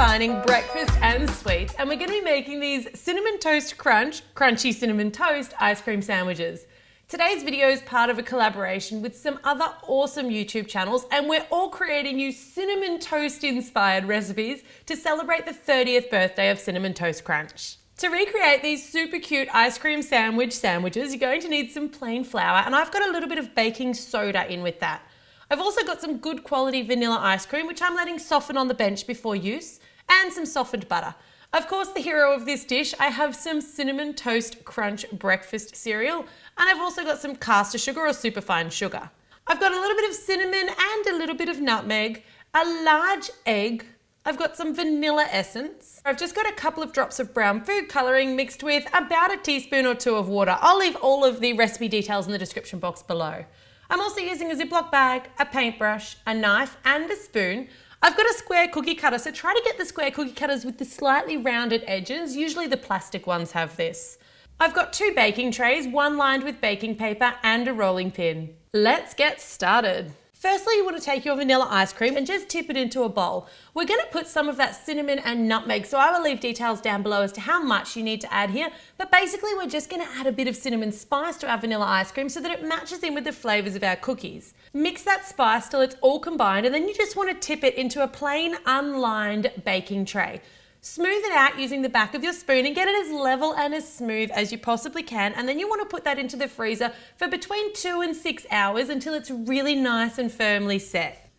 combining breakfast and sweets, and we're going to be making these cinnamon toast crunchy cinnamon toast ice cream sandwiches. Today's video is part of a collaboration with some other awesome YouTube channels, and we're all creating new cinnamon toast inspired recipes to celebrate the 30th birthday of Cinnamon Toast Crunch. To recreate these super cute ice cream sandwiches, you're going to need some plain flour, and I've got a little bit of baking soda in with that. I've also got some good quality vanilla ice cream, which I'm letting soften on the bench before use, and some softened butter. Of course, the hero of this dish, I have some Cinnamon Toast Crunch breakfast cereal, and I've also got some caster sugar or superfine sugar. I've got a little bit of cinnamon and a little bit of nutmeg, a large egg, I've got some vanilla essence. I've just got a couple of drops of brown food colouring mixed with about a teaspoon or two of water. I'll leave all of the recipe details in the description box below. I'm also using a Ziploc bag, a paintbrush, a knife and a spoon. I've got a square cookie cutter, so try to get the square cookie cutters with the slightly rounded edges. Usually the plastic ones have this. I've got 2 baking trays, one lined with baking paper and a rolling pin. Let's get started. Firstly, you want to take your vanilla ice cream and just tip it into a bowl. We're going to put some of that cinnamon and nutmeg, so I will leave details down below as to how much you need to add here. But basically, we're just going to add a bit of cinnamon spice to our vanilla ice cream so that it matches in with the flavours of our cookies. Mix that spice till it's all combined, and then you just want to tip it into a plain, unlined baking tray. Smooth it out using the back of your spoon and get it as level and as smooth as you possibly can, and then you want to put that into the freezer for between 2 and 6 hours until it's really nice and firmly set.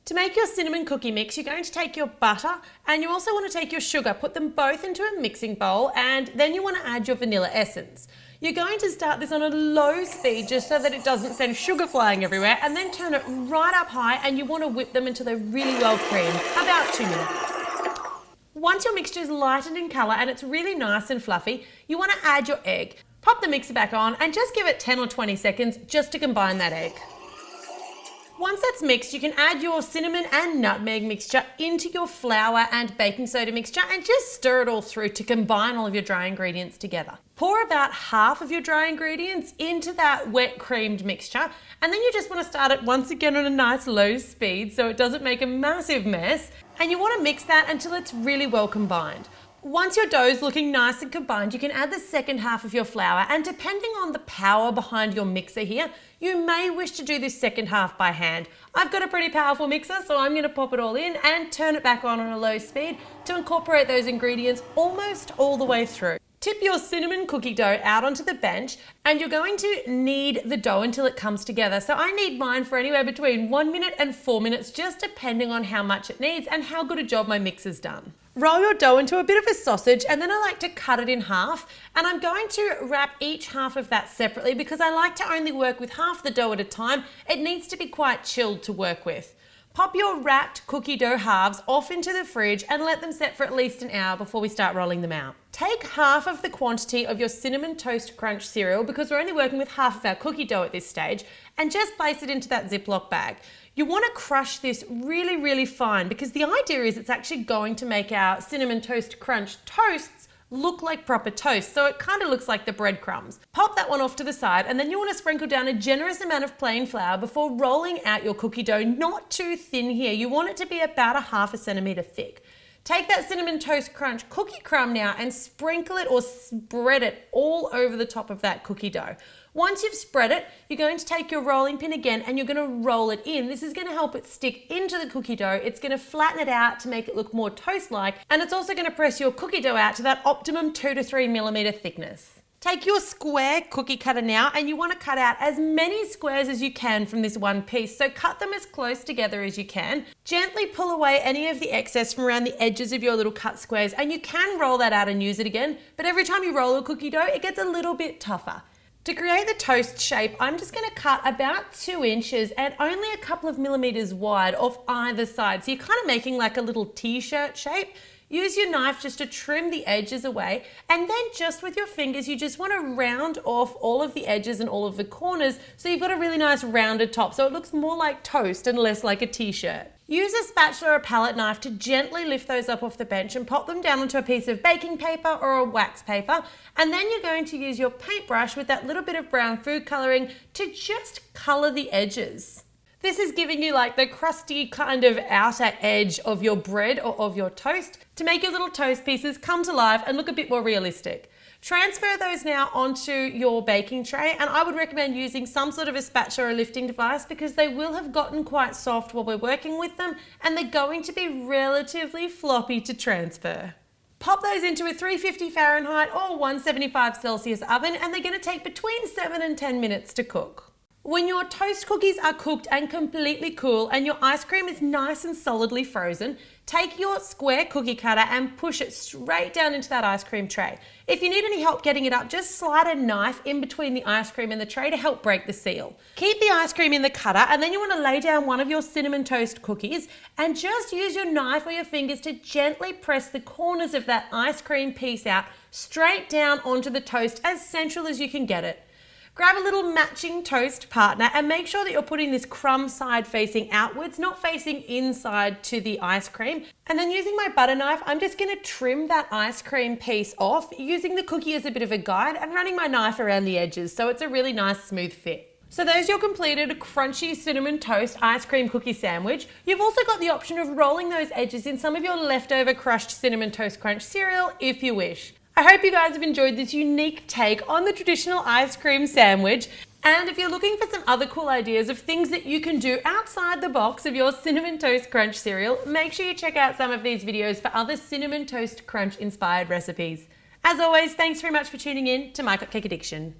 To make your cinnamon cookie mix, you're going to take your butter and you also want to take your sugar, put them both into a mixing bowl, and then you want to add your vanilla essence. You're going to start this on a low speed just so that it doesn't send sugar flying everywhere, and then turn it right up high, and you want to whip them until they're really well creamed, about 2 minutes. Once your mixture is lightened in colour and it's really nice and fluffy, you want to add your egg. Pop the mixer back on and just give it 10 or 20 seconds just to combine that egg. Once that's mixed, you can add your cinnamon and nutmeg mixture into your flour and baking soda mixture and just stir it all through to combine all of your dry ingredients together. Pour about half of your dry ingredients into that wet creamed mixture, and then you just want to start it once again on a nice low speed so it doesn't make a massive mess, and you want to mix that until it's really well combined. Once your dough is looking nice and combined, you can add the second half of your flour, and depending on the power behind your mixer here, you may wish to do this second half by hand. I've got a pretty powerful mixer, so I'm going to pop it all in and turn it back on a low speed to incorporate those ingredients almost all the way through. Tip your cinnamon cookie dough out onto the bench, and you're going to knead the dough until it comes together. So I knead mine for anywhere between 1 minute and 4 minutes, just depending on how much it needs and how good a job my mixer's done. Roll your dough into a bit of a sausage, and then I like to cut it in half, and I'm going to wrap each half of that separately because I like to only work with half the dough at a time. It needs to be quite chilled to work with. Pop your wrapped cookie dough halves off into the fridge and let them set for at least an hour before we start rolling them out. Take half of the quantity of your Cinnamon Toast Crunch cereal, because we're only working with half of our cookie dough at this stage, and just place it into that Ziploc bag. You want to crush this really, really fine, because the idea is it's actually going to make our Cinnamon Toast Crunch toasts look like proper toast, so it kind of looks like the breadcrumbs. Pop that one off to the side, and then you want to sprinkle down a generous amount of plain flour before rolling out your cookie dough. Not too thin here, you want it to be about a ½ centimetre thick. Take that Cinnamon Toast Crunch cookie crumb now and sprinkle it or spread it all over the top of that cookie dough. Once you've spread it, you're going to take your rolling pin again and you're going to roll it in. This is going to help it stick into the cookie dough. It's going to flatten it out to make it look more toast-like, and it's also going to press your cookie dough out to that optimum 2 to 3 millimetre thickness. Take your square cookie cutter now, and you want to cut out as many squares as you can from this one piece. So cut them as close together as you can. Gently pull away any of the excess from around the edges of your little cut squares, and you can roll that out and use it again, but every time you roll a cookie dough, it gets a little bit tougher. To create the toast shape, I'm just going to cut about 2 inches and only a couple of millimeters wide off either side. So you're kind of making like a little t-shirt shape. Use your knife just to trim the edges away, and then just with your fingers, you just want to round off all of the edges and all of the corners so you've got a really nice rounded top, so it looks more like toast and less like a t-shirt. Use a spatula or a palette knife to gently lift those up off the bench and pop them down onto a piece of baking paper or a wax paper, and then you're going to use your paintbrush with that little bit of brown food colouring to just colour the edges. This is giving you like the crusty kind of outer edge of your bread or of your toast to make your little toast pieces come to life and look a bit more realistic. Transfer those now onto your baking tray, and I would recommend using some sort of a spatula or lifting device because they will have gotten quite soft while we're working with them and they're going to be relatively floppy to transfer. Pop those into a 350 Fahrenheit or 175 Celsius oven and they're going to take between 7 and 10 minutes to cook. When your toast cookies are cooked and completely cool and your ice cream is nice and solidly frozen, take your square cookie cutter and push it straight down into that ice cream tray. If you need any help getting it up, just slide a knife in between the ice cream and the tray to help break the seal. Keep the ice cream in the cutter and then you want to lay down one of your cinnamon toast cookies and just use your knife or your fingers to gently press the corners of that ice cream piece out straight down onto the toast as central as you can get it. Grab a little matching toast partner and make sure that you're putting this crumb side facing outwards, not facing inside to the ice cream. And then using my butter knife, I'm just going to trim that ice cream piece off, using the cookie as a bit of a guide and running my knife around the edges so it's a really nice smooth fit. So there's your completed crunchy cinnamon toast ice cream cookie sandwich. You've also got the option of rolling those edges in some of your leftover crushed cinnamon toast crunch cereal if you wish. I hope you guys have enjoyed this unique take on the traditional ice cream sandwich. And if you're looking for some other cool ideas of things that you can do outside the box of your Cinnamon Toast Crunch cereal, make sure you check out some of these videos for other Cinnamon Toast Crunch inspired recipes. As always, thanks very much for tuning in to My Cupcake Addiction.